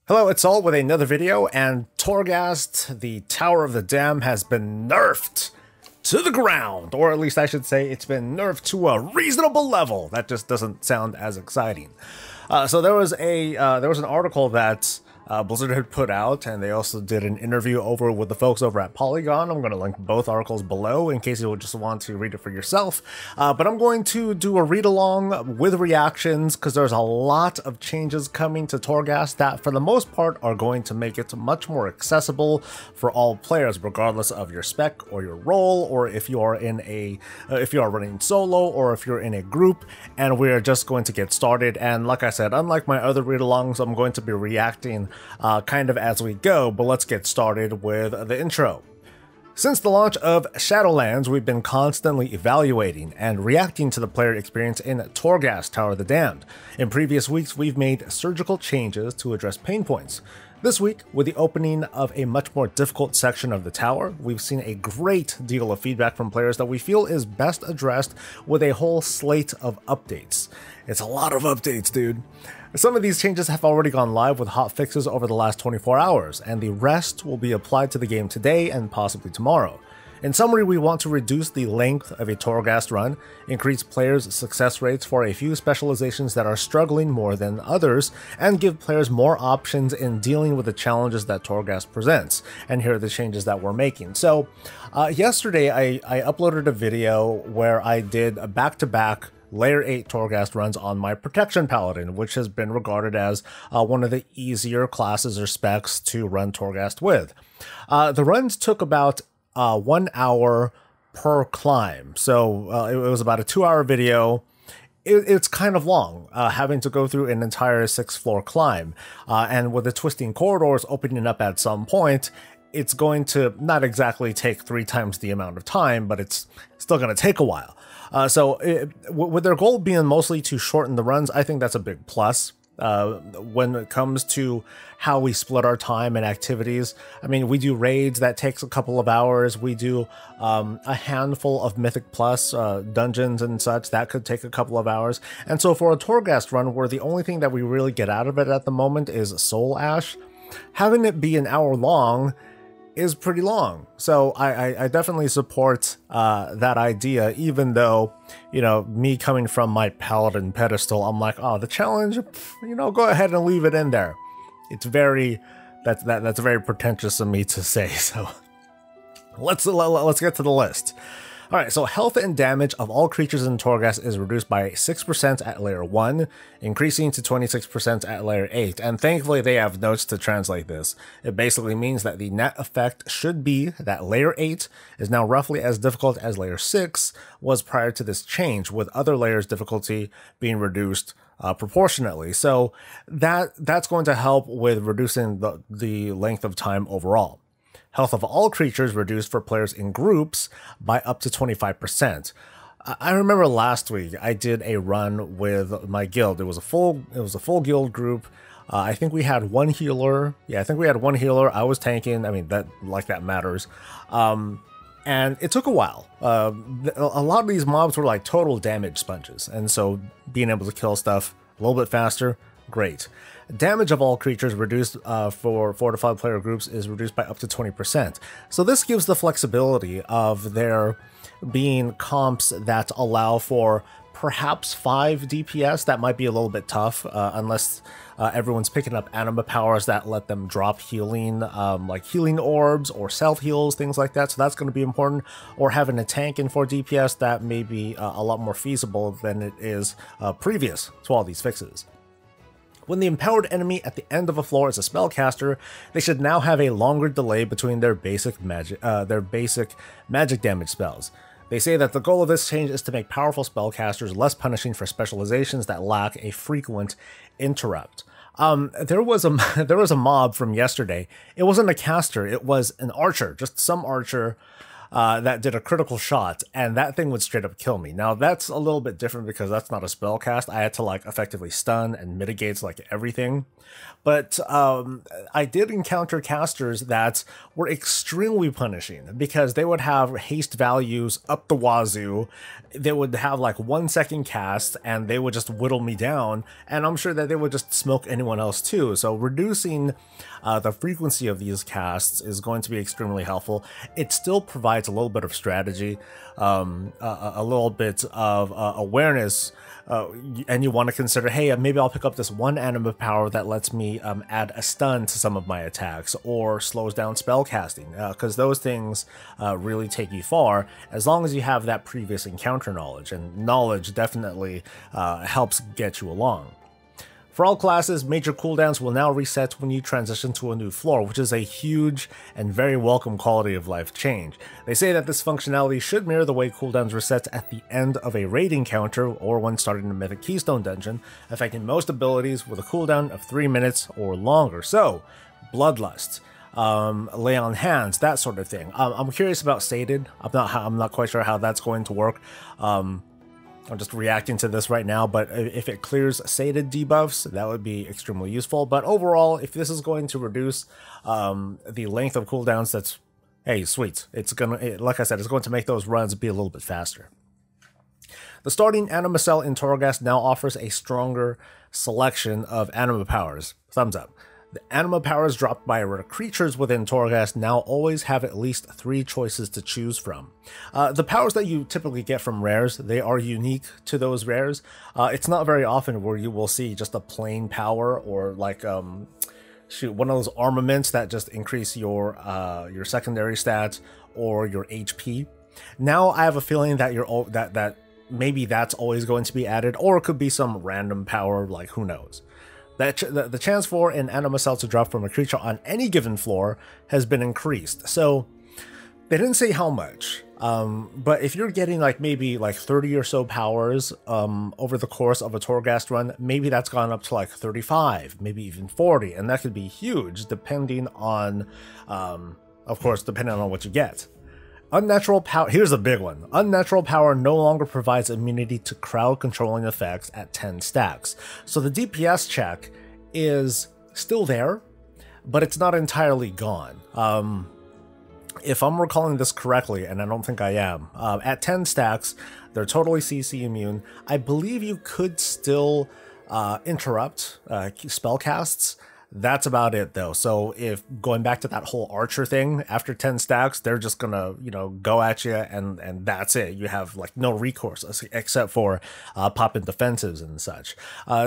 Hello, it's Sol with another video, and Torghast, the Tower of the Dam, has been nerfed to the ground, or at least I should say it's been nerfed to a reasonable level. That just doesn't sound as exciting. So there was an article that Blizzard had put out, and they also did an interview over with the folks over at Polygon. I'm going to link both articles below in case you just want to read it for yourself. But I'm going to do a read-along with reactions because there's a lot of changes coming to Torghast that, for the most part, are going to make it much more accessible for all players, regardless of your spec or your role, or if you are if you are running solo or if you're in a group. And we're just going to get started. And like I said, unlike my other read-alongs, I'm going to be reacting kind of as we go, but let's get started with the intro. Since the launch of Shadowlands, we've been constantly evaluating and reacting to the player experience in Torghast Tower of the Damned. In previous weeks, we've made surgical changes to address pain points. This week, with the opening of a much more difficult section of the tower, we've seen a great deal of feedback from players that we feel is best addressed with a whole slate of updates. It's a lot of updates, dude. Some of these changes have already gone live with hot fixes over the last 24 hours, and the rest will be applied to the game today and possibly tomorrow. In summary, we want to reduce the length of a Torghast run, increase players' success rates for a few specializations that are struggling more than others, and give players more options in dealing with the challenges that Torghast presents. And here are the changes that we're making. So, yesterday I uploaded a video where I did back-to-back Layer 8 Torghast runs on my Protection Paladin, which has been regarded as one of the easier classes or specs to run Torghast with. The runs took about 1 hour per climb, so it was about a 2-hour video. It's kind of long, having to go through an entire 6-floor climb, and with the twisting corridors opening up at some point, it's going to not exactly take 3 times the amount of time, but it's still going to take a while. With their goal being mostly to shorten the runs, I think that's a big plus. When it comes to how we split our time and activities, I mean, we do raids that takes a couple of hours. We do a handful of Mythic Plus dungeons and such that could take a couple of hours. And so for a Torghast run, where the only thing that we really get out of it at the moment is Soul Ash, having it be an hour long is pretty long. So I definitely support that idea, even though, you know, me coming from my Paladin pedestal, I'm like, oh, the challenge, you know, go ahead and leave it in there. It's very, that's very pretentious of me to say, so let's get to the list. Alright, so health and damage of all creatures in Torghast is reduced by 6% at layer 1, increasing to 26% at layer 8, and thankfully they have notes to translate this. It basically means that the net effect should be that layer 8 is now roughly as difficult as layer 6 was prior to this change, with other layers' difficulty being reduced proportionately. So that's going to help with reducing the length of time overall. Health of all creatures reduced for players in groups by up to 25%. I remember last week I did a run with my guild. It was a full guild group. I think we had one healer. Yeah, I think we had one healer. I was tanking. I mean, that matters. And it took a while. A lot of these mobs were like total damage sponges, and so being able to kill stuff a little bit faster, great. Damage of all creatures reduced for 4 to 5 player groups is reduced by up to 20%. So this gives the flexibility of there being comps that allow for perhaps 5 DPS. That might be a little bit tough unless everyone's picking up anima powers that let them drop healing, like healing orbs or self-heals, things like that. So that's going to be important. Or having a tank in 4 DPS, that may be a lot more feasible than it is previous to all these fixes. When the empowered enemy at the end of a floor is a spellcaster, they should now have a longer delay between their basic magic damage spells. They say that the goal of this change is to make powerful spellcasters less punishing for specializations that lack a frequent interrupt. There was a mob from yesterday. It wasn't a caster, it was an archer, just some archer. that did a critical shot, and that thing would straight up kill me. Now that's a little bit different because that's not a spell cast. I had to like effectively stun and mitigate like everything. But I did encounter casters that were extremely punishing because they would have haste values up the wazoo. They would have like 1 second cast and they would just whittle me down. And I'm sure that they would just smoke anyone else too. So reducing the frequency of these casts is going to be extremely helpful. It still provides a little bit of strategy, a little bit of awareness. And you want to consider, hey, maybe I'll pick up this one anima power that lets me add a stun to some of my attacks or slows down spell casting, because those things really take you far as long as you have that previous encounter knowledge, and knowledge definitely helps get you along. For all classes, major cooldowns will now reset when you transition to a new floor, which is a huge and very welcome quality of life change. They say that this functionality should mirror the way cooldowns reset at the end of a raid encounter or when starting a Mythic Keystone dungeon, affecting most abilities with a cooldown of 3 minutes or longer. So, Bloodlust, Lay on Hands, that sort of thing. I'm curious about Sated. I'm not quite sure how that's going to work. I'm just reacting to this right now, but if it clears sated debuffs, that would be extremely useful. But overall, if this is going to reduce the length of cooldowns, that's, hey, sweet. It's gonna, like I said, it's going to make those runs be a little bit faster. The starting anima cell in Torghast now offers a stronger selection of anima powers. Thumbs up. The anima powers dropped by rare creatures within Torghast now always have at least 3 choices to choose from. The powers that you typically get from rares, they are unique to those rares. It's not very often where you will see just a plain power or like one of those armaments that just increase your secondary stats or your HP. Now I have a feeling that that maybe that's always going to be added, or it could be some random power, like who knows. The chance for an anima cell to drop from a creature on any given floor has been increased. So they didn't say how much, but if you're getting like maybe like 30 or so powers over the course of a Torghast run, maybe that's gone up to like 35, maybe even 40, and that could be huge depending on, of course, depending on what you get. Unnatural power, here's a big one. Unnatural power no longer provides immunity to crowd controlling effects at 10 stacks. So the DPS check is still there, but it's not entirely gone. If I'm recalling this correctly, and I don't think I am, at 10 stacks, they're totally CC immune. I believe you could still interrupt spellcasts. That's about it though. So if going back to that whole archer thing, after 10 stacks, they're just gonna, you know, go at you and that's it. You have like no recourse except for popping defensives and such.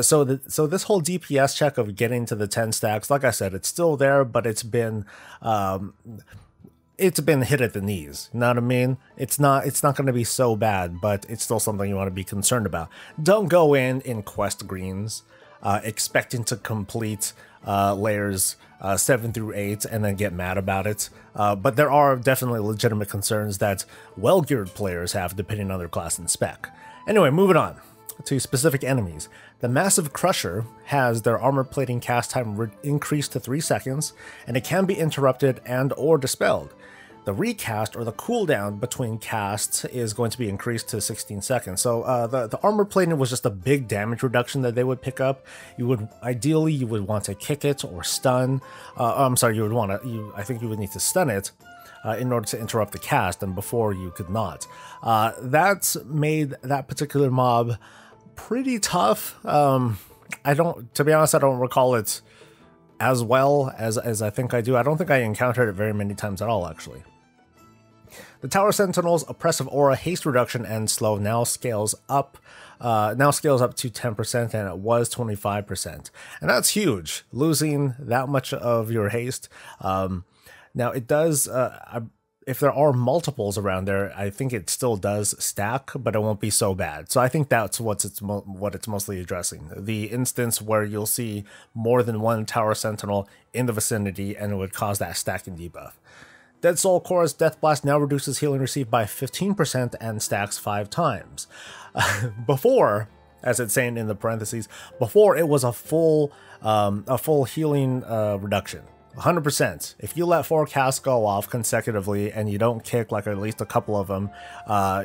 So this whole DPS check of getting to the 10 stacks, like I said, it's still there, but it's been hit at the knees. You know what I mean? It's not going to be so bad, but it's still something you want to be concerned about. Don't go in quest greens expecting to complete layers 7 through 8 and then get mad about it. But there are definitely legitimate concerns that well-geared players have depending on their class and spec. Anyway, moving on to specific enemies. The Massive Crusher has their armor plating cast time increased to 3 seconds, and it can be interrupted and or dispelled. The recast, or the cooldown between casts, is going to be increased to 16 seconds. So the armor plating was just a big damage reduction that they would pick up. Ideally you would want to kick it or stun. I'm sorry, I think you would need to stun it in order to interrupt the cast, and before you could not. That's made that particular mob pretty tough. To be honest, I don't recall it as well as I think I do. I don't think I encountered it very many times at all, actually. The Tower Sentinel's oppressive aura, haste reduction, and slow now scales up to 10%, and it was 25%. And that's huge, losing that much of your haste. Now it does, if there are multiples around there, I think it still does stack, but it won't be so bad. So I think that's what it's mostly addressing. The instance where you'll see more than one Tower Sentinel in the vicinity, and it would cause that stacking debuff. Dead Soul Core's Death Blast now reduces healing received by 15% and stacks 5 times. Before, as it's saying in the parentheses, before it was a full healing reduction. 100%. If you let 4 casts go off consecutively and you don't kick like at least a couple of them,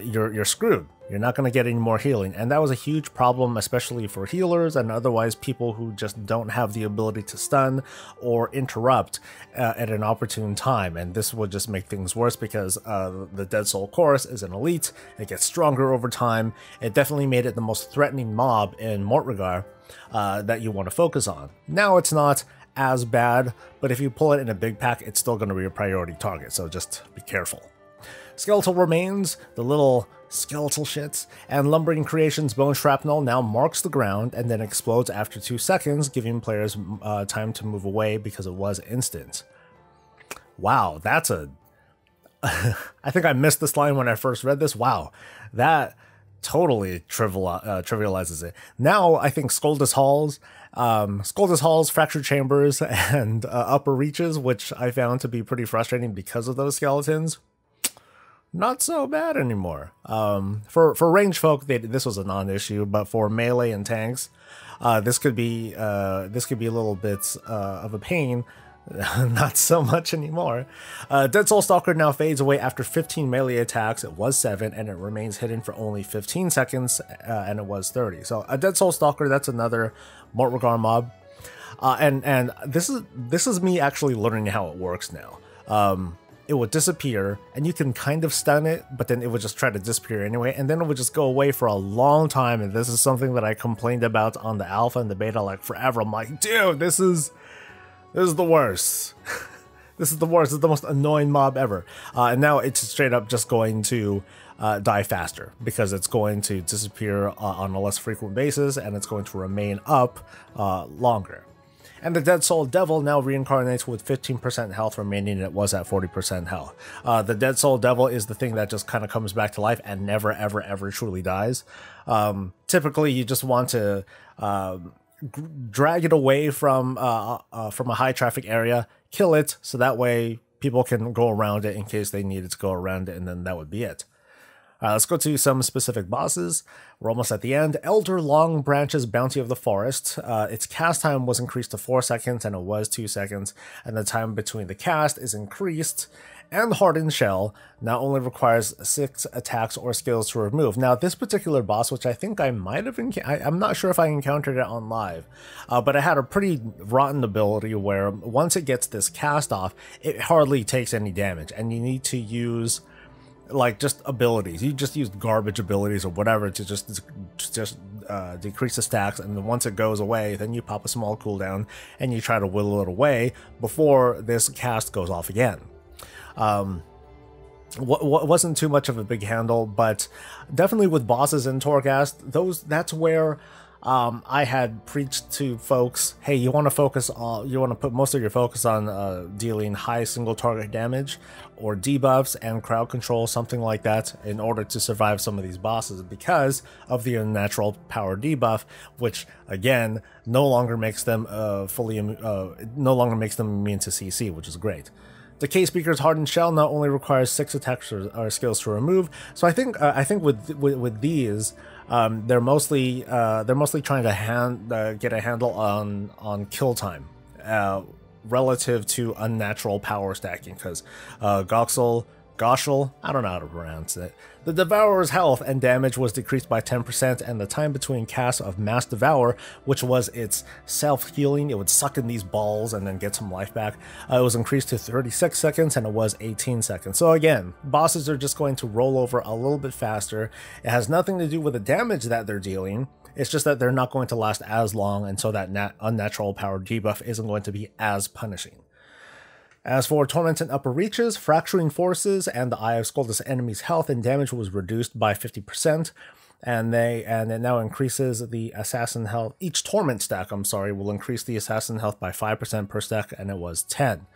you're screwed. You're not going to get any more healing. And that was a huge problem, especially for healers and otherwise people who just don't have the ability to stun or interrupt at an opportune time. And this would just make things worse because the Dead Soul Chorus is an elite. It gets stronger over time. It definitely made it the most threatening mob in Mortregar that you want to focus on. Now it's not as bad, but if you pull it in a big pack, it's still going to be a priority target, so just be careful. Skeletal Remains, the little skeletal shits, and Lumbering Creations Bone Shrapnel now marks the ground and then explodes after 2 seconds, giving players time to move away because it was instant. Wow, that's a... I think I missed this line when I first read this. Wow, that totally trivializes it. Now I think Skuldus Halls, Fractured Chambers, and Upper Reaches, which I found to be pretty frustrating because of those skeletons, not so bad anymore. For range folk, this was a non-issue, but for melee and tanks, this could be a little bit of a pain. Not so much anymore. Dead Soul Stalker now fades away after 15 melee attacks. It was 7, and it remains hidden for only 15 seconds, and it was 30. So a Dead Soul Stalker, that's another Mortregar mob. And this is me actually learning how it works now. It would disappear, and you can kind of stun it, but then it would just try to disappear anyway, and then it would just go away for a long time. And this is something that I complained about on the alpha and the beta like forever. I'm like, dude, this is the worst. This is the worst. This is the most annoying mob ever. And now it's straight up just going to die faster because it's going to disappear on a less frequent basis, and it's going to remain up longer. And the Dead Soul Devil now reincarnates with 15% health remaining, and it was at 40% health. The Dead Soul Devil is the thing that just kind of comes back to life and never, ever, ever truly dies. Typically, you just want to drag it away from a high traffic area, kill it, so that way people can go around it in case they needed to go around it, and then that would be it. Let's go to some specific bosses. We're almost at the end. Elder Long Branch's Bounty of the Forest. Its cast time was increased to 4 seconds, and it was 2 seconds, and the time between the cast is increased. And Hardened Shell now only requires 6 attacks or skills to remove. Now, this particular boss, which I think I might have I'm not sure if I encountered it on live, but it had a pretty rotten ability where once it gets this cast off, it hardly takes any damage, and you need to use like just abilities. You just use garbage abilities or whatever to just decrease the stacks, and then once it goes away, then you pop a small cooldown and you try to whittle it away before this cast goes off again. Wasn't too much of a big handle, but definitely with bosses in Torghast, that's where I had preached to folks, hey, you want to put most of your focus on dealing high single target damage or debuffs and crowd control, something like that, in order to survive some of these bosses because of the unnatural power debuff, which again no longer makes them immune to CC, which is great. The K-Speaker's Hardened Shell now only requires 6 attacks or skills to remove. So I think with these, they're mostly trying to get a handle on kill time relative to unnatural power stacking, because Goshel, I don't know how to pronounce it. The Devourer's health and damage was decreased by 10%, and the time between casts of Mass Devour, which was its self-healing, it would suck in these balls and then get some life back, it was increased to 36 seconds, and it was 18 seconds. So again, bosses are just going to roll over a little bit faster. It has nothing to do with the damage that they're dealing. It's just that they're not going to last as long, and so that unnatural power debuff isn't going to be as punishing. As for Torment and Upper Reaches, Fracturing Forces and the Eye of Skuldus enemies' health and damage was reduced by 50%, and it now increases the assassin health. Each Torment stack, will increase the assassin health by 5% per stack, and it was 10.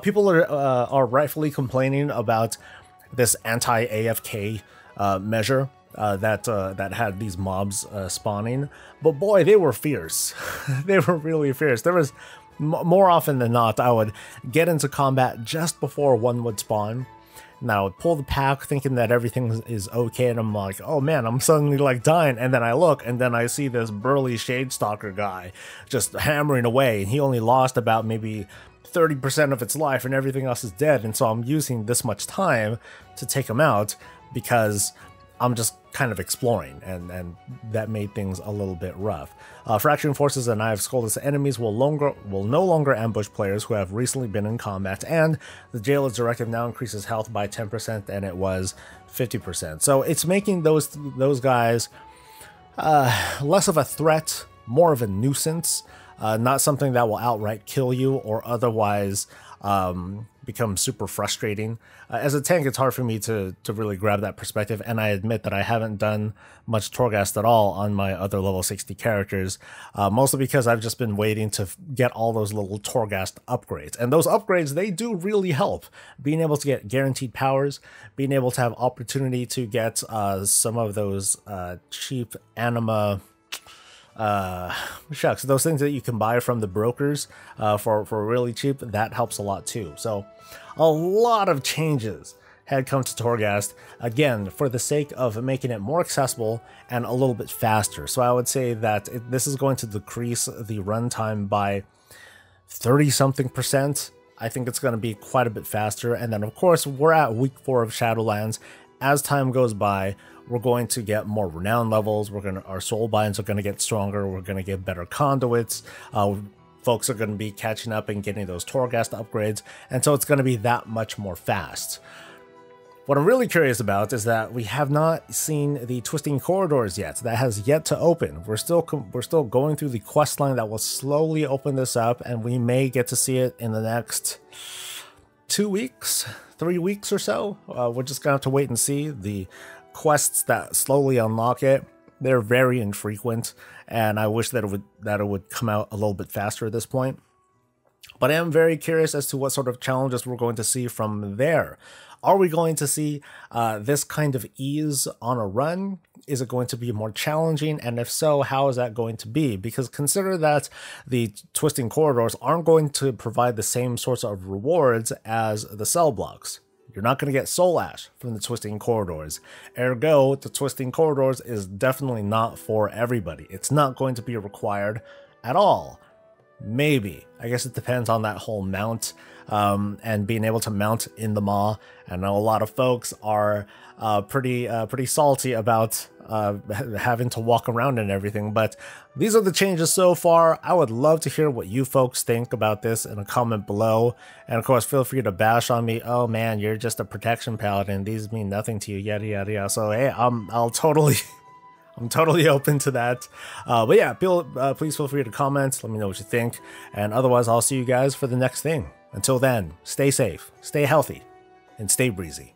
People are rightfully complaining about this anti-AFK measure that had these mobs spawning, but boy, they were fierce. They were really fierce. There was more often than not, I would get into combat just before one would spawn, and I would pull the pack thinking that everything is okay, and I'm like, oh man, I'm suddenly like dying, and then I look, and then I see this burly Shadestalker guy just hammering away, and he only lost about maybe 30% of its life and everything else is dead, and so I'm using this much time to take them out because I'm just kind of exploring, and that made things a little bit rough. Fracturing Forces and Eye of Skull's enemies will no longer ambush players who have recently been in combat, and the Jailer's Directive now increases health by 10%, and it was 50%. So it's making those guys less of a threat, more of a nuisance, not something that will outright kill you or otherwise become super frustrating. As a tank, it's hard for me to really grab that perspective, and I admit that I haven't done much Torghast at all on my other level 60 characters, mostly because I've just been waiting to get all those little Torghast upgrades. And those upgrades, they do really help. Being able to get guaranteed powers, being able to have opportunity to get some of those cheap anima shucks, those things that you can buy from the brokers for really cheap, that helps a lot too. So a lot of changes had come to Torghast, again, for the sake of making it more accessible and a little bit faster. So I would say that this is going to decrease the runtime by 30-something%. I think it's going to be quite a bit faster. And then, of course, we're at week 4 of Shadowlands. As time goes by, we're going to get more renown levels. Our soul binds are going to get stronger. We're going to get better conduits. Folks are going to be catching up and getting those Torghast upgrades, and so it's going to be that much more fast. What I'm really curious about is that we have not seen the Twisting Corridors yet. That has yet to open. We're still going through the quest line that will slowly open this up, and we may get to see it in the next 2 weeks, 3 weeks or so. We're just going to have to wait and see. The quests that slowly unlock it, they're very infrequent, and I wish that it would come out a little bit faster at this point. But I am very curious as to what sort of challenges we're going to see from there. Are we going to see this kind of ease on a run? Is it going to be more challenging? And if so, how is that going to be? Because consider that the Twisting Corridors aren't going to provide the same sorts of rewards as the cell blocks. You're not going to get Soul Ash from the Twisting Corridors. Ergo, the Twisting Corridors is definitely not for everybody. It's not going to be required at all. Maybe. I guess it depends on that whole mount and being able to mount in the Maw. I know a lot of folks are pretty salty about having to walk around and everything, but these are the changes so far. I would love to hear what you folks think about this in a comment below, and of course feel free to bash on me. Oh man, you're just a protection paladin, these mean nothing to you, yada yada yada. So hey, I'm totally open to that. But yeah, please feel free to comment, let me know what you think, and otherwise I'll see you guys for the next thing. Until then, stay safe, stay healthy, and stay breezy.